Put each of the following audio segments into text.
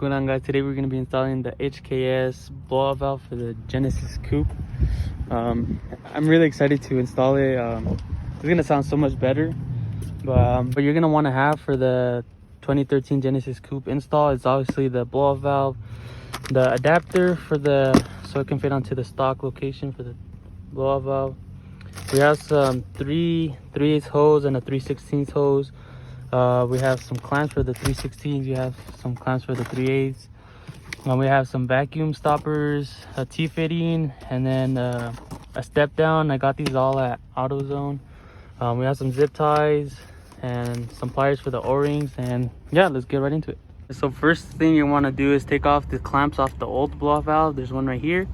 going on, guys? Today we're going to be installing the HKS blowout valve for the Genesis Coupe. I'm really excited to install it. It's going to sound so much better, but you're going to want to have for the 2013 Genesis Coupe install is obviously the blowout valve, the adapter for so it can fit onto the stock location for the blowout valve. We have some 3/8 hose and a 3/16 hose. We have some clamps for the 3/16s. We have some clamps for the 3/8s. We have some vacuum stoppers, a T-fitting, and then a step down. I got these all at AutoZone. We have some zip ties and some pliers for the O-rings, and yeah, let's get right into it. So first thing you want to do is take off the clamps off the old blowout valve. There's one right here,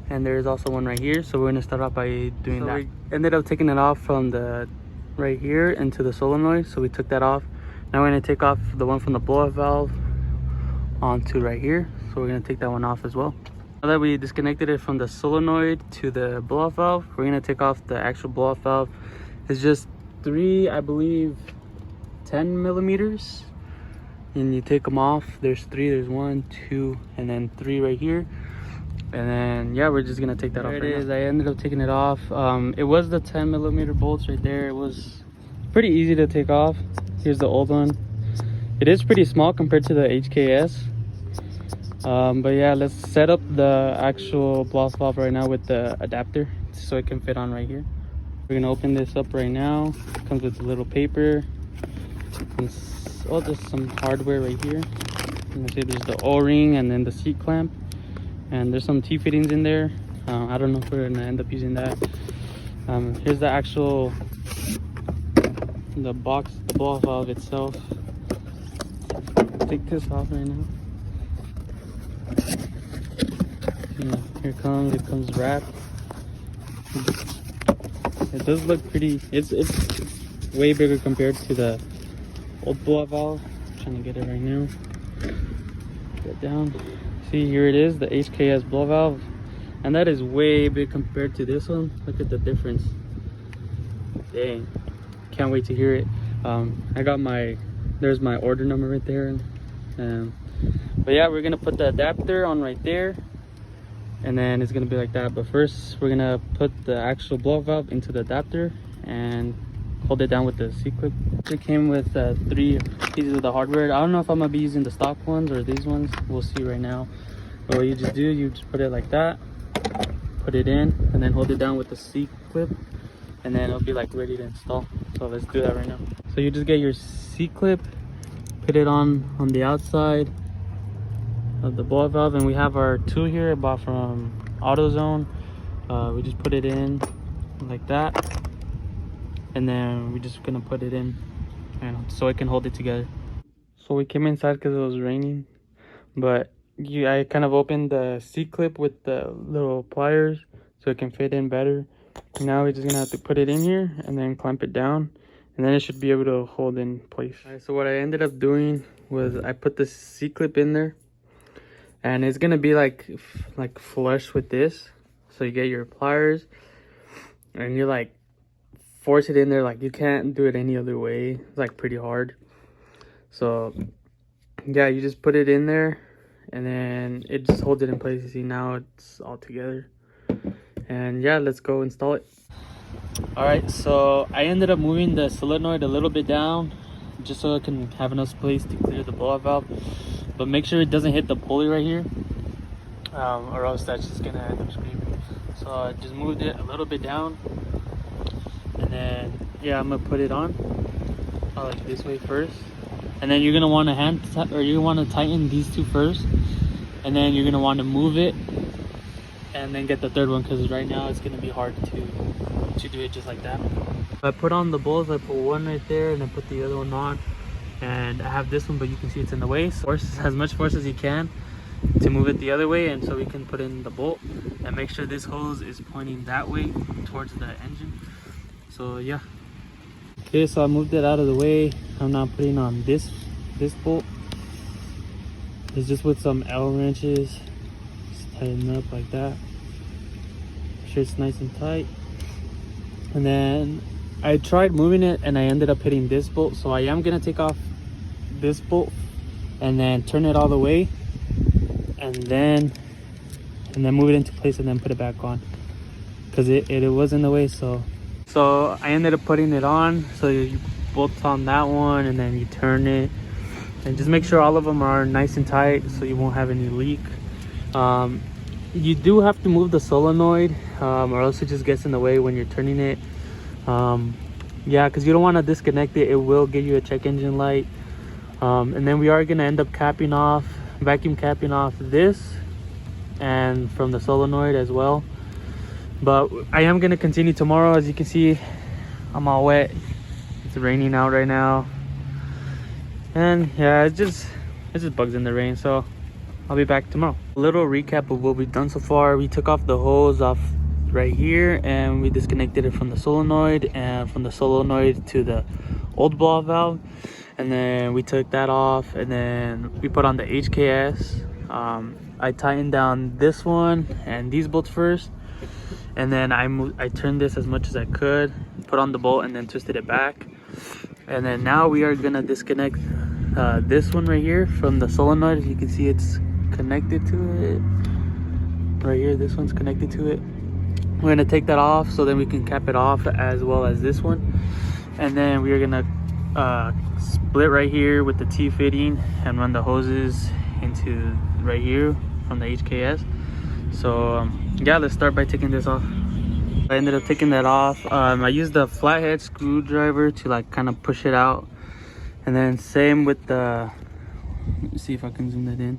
and there's also one right here. So we're going to start off by doing that. We ended up taking it off from the right here into the solenoid, so we took that off. Now we're going to take off the one from the blowout valve onto right here, so we're going to take that one off as well. Now that we disconnected it from the solenoid to the blowout valve, we're going to take off the actual blowout valve. It's just three, I believe 10 millimeters, and you take them off. There's three, there's 1, 2, and then 3 right here. And then yeah, we're just gonna take that off. There it is. I ended up taking it off. It was the 10 millimeter bolts right there. It was pretty easy to take off. Here's the old one. It is pretty small compared to the HKS, but yeah, let's set up the actual blowout valve right now with the adapter so it can fit on right here. We're gonna open this up right now. It comes with a little paper and just some hardware right here. You can see there's the O-ring and then the seat clamp. And there's some T-fittings in there. I don't know if we're gonna end up using that. Here's the actual box, the blowout valve itself. Take this off right now. Yeah, here it comes wrapped. It does look pretty. It's way bigger compared to the old blowout valve. I'm trying to get it right now. Get it down. See, here it is, the HKS blowout valve, and that is way big compared to this one. Look at the difference. Dang, can't wait to hear it. I got there's my order number right there. But yeah, we're gonna put the adapter on right there, and then it's gonna be like that. But first we're gonna put the actual blowout valve into the adapter and hold it down with the C-clip. It came with 3 pieces of the hardware. I don't know if I'm gonna be using the stock ones or these ones. We'll see right now. But what you just do, you just put it like that, put it in, and then hold it down with the C-clip, and then it'll be like ready to install. So let's do that right now. So you just get your C-clip, put it on the outside of the blowout valve, and we have our tool here I bought from AutoZone. We just put it in like that, and then we're just gonna put it in, and so it can hold it together. So we came inside because it was raining, but I kind of opened the C-clip with the little pliers so it can fit in better. Now we're just gonna have to put it in here and then clamp it down, and then it should be able to hold in place. All right, so what I ended up doing was I put the C-clip in there, and it's gonna be like flush with this. So you get your pliers and you like force it in there. Like you can't do it any other way. It's like pretty hard. So yeah, you just put it in there, and then it just holds it in place. You see, now it's all together. And yeah, let's go install it. All right, so I ended up moving the solenoid a little bit down just so it can have enough space to clear the blowout valve, but make sure it doesn't hit the pulley right here, or else that's just gonna end up screaming. So I just moved it a little bit down, and then yeah, I'm gonna put it on like this way first. And then you're gonna want to you want to tighten these two first, and then you're gonna want to move it, and then get the third one, because right now it's gonna be hard to do it just like that. I put on the bolts. I put one right there, and I put the other one on, and I have this one, but you can see it's in the way. So force as much force as you can to move it the other way, and so we can put in the bolt, and make sure this hose is pointing that way towards the engine. So yeah. Okay, so I moved it out of the way. I'm now putting on this bolt. It's just with some L wrenches. Just tighten up like that. Make sure it's nice and tight. And then I tried moving it, and I ended up hitting this bolt. So I am gonna take off this bolt and then turn it all the way, and then move it into place, and then put it back on, because it was in the way. So I ended up putting it on. So you bolt on that one, and then you turn it, and just make sure all of them are nice and tight so you won't have any leak. You do have to move the solenoid, or else it just gets in the way when you're turning it. Yeah, because you don't want to disconnect it. It will give you a check engine light. And then we are going to end up vacuum capping off this and from the solenoid as well. But I am going to continue tomorrow. As you can see, I'm all wet. It's raining out right now, and yeah, it just bugs in the rain. So I'll be back tomorrow. A little recap of what we've done so far. We took off the hose off right here, and we disconnected it from the solenoid, and from the solenoid to the old blow valve, and then we took that off, and then we put on the HKS. I tightened down this one and these bolts first, and then I turned this as much as I could, put on the bolt, and then twisted it back. And then now we are gonna disconnect this one right here from the solenoid. As you can see, it's connected to it right here. This one's connected to it. We're gonna take that off so then we can cap it off, as well as this one. And then we are gonna split right here with the T-fitting and run the hoses into right here from the HKS. So yeah, let's start by taking this off. I ended up taking that off. I used a flathead screwdriver to like kind of push it out, and then same with the, let me see if I can zoom that in.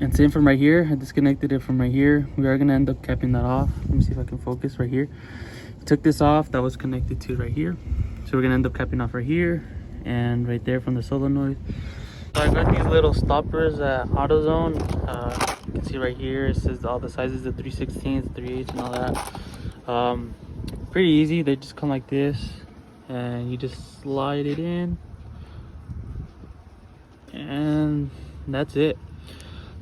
And same from right here. I disconnected it from right here. We are gonna end up capping that off. Let me see if I can focus right here. Took this off, that was connected to right here. So we're gonna end up capping off right here and right there from the solenoid. So I got these little stoppers at AutoZone. You can see right here, it says all the sizes, the 3/16, 3/8, and all that. Pretty easy. They just come like this, and you just slide it in, and that's it.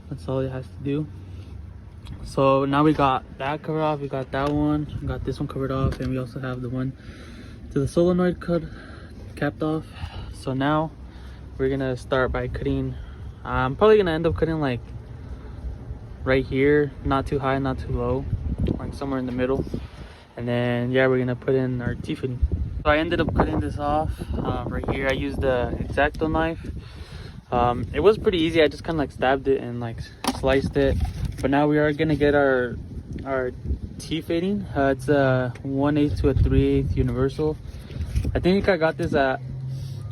That's all it has to do. So now we got that covered off, we got that one, we got this one covered off, and we also have the one to the solenoid capped off. So now we're gonna start by cutting. I'm probably gonna end up cutting like right here, not too high, not too low, like somewhere in the middle. And then yeah, we're gonna put in our T-fitting. So I ended up cutting this off right here. I used the X-Acto knife. It was pretty easy. I just kind of like stabbed it and like sliced it. But now we are gonna get our T-fitting. It's a 1/8 to a 3/8 universal. I think I got this at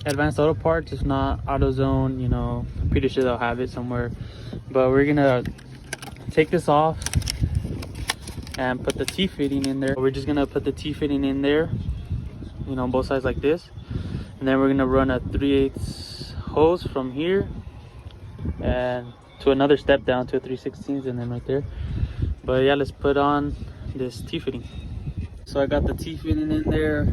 Advanced Auto Parts. If not, AutoZone, you know, I'm pretty sure they'll have it somewhere. But we're gonna take this off and put the T-fitting in there. We're just gonna put the T-fitting in there, you know, on both sides like this. And then we're gonna run a 3/8 hose from here and to another step down to a 3/16, and then right there. But yeah, let's put on this T-fitting. So I got the T-fitting in there.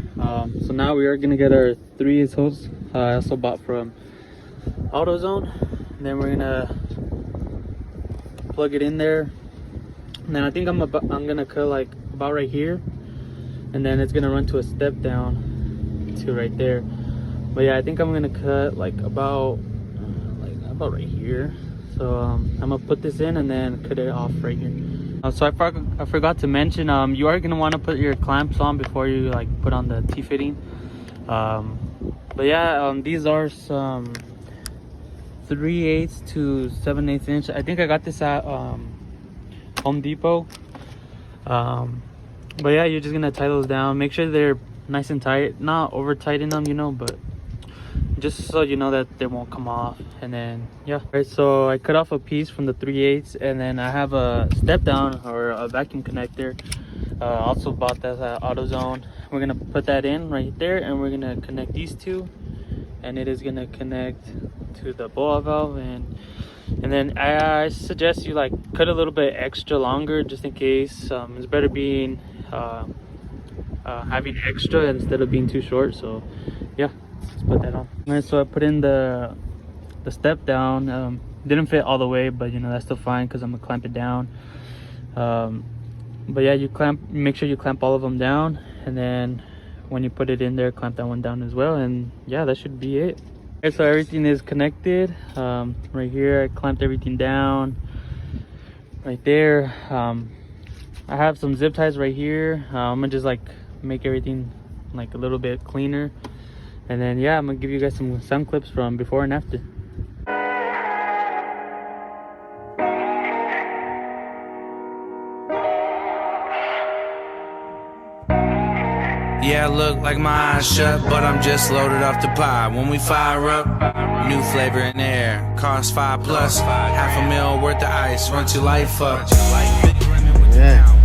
So now we are gonna get our 3/8 hose. I also bought from AutoZone. And then we're gonna plug it in there. And then I think I'm gonna cut like about right here, and then it's gonna run to a step down to right there. But yeah, I think I'm gonna cut like about right here. So I'm gonna put this in and then cut it off right here. So I forgot to mention, you are gonna want to put your clamps on before you like put on the T-fitting. But yeah, these are some 3/8 to 7/8 inch. I think I got this at Home Depot. But yeah, you're just gonna tie those down. Make sure they're nice and tight, not over tighten them, you know, but just so you know that they won't come off. And then yeah, right, so I cut off a piece from the 3/8, and then I have a step down or a vacuum connector. Also bought that at AutoZone. We're gonna put that in right there, and we're gonna connect these two, and it is gonna connect to the blow valve. And then I suggest you like cut a little bit extra longer, just in case. It's better being having extra instead of being too short. So yeah, let's put that on. All right, so I put in the step down. Didn't fit all the way, but you know, that's still fine because I'm gonna clamp it down. But yeah, make sure you clamp all of them down, and then when you put it in there, clamp that one down as well, and yeah, that should be it. Okay, so everything is connected. Right here I clamped everything down right there. I have some zip ties right here. I'm gonna just like make everything like a little bit cleaner, and then yeah, I'm gonna give you guys some sound clips from before and after. Yeah, I look like my eyes shut, but I'm just loaded off the pot. When we fire up, new flavor in air. Cost 5+, $500,000 worth of ice, run your life up. Yeah.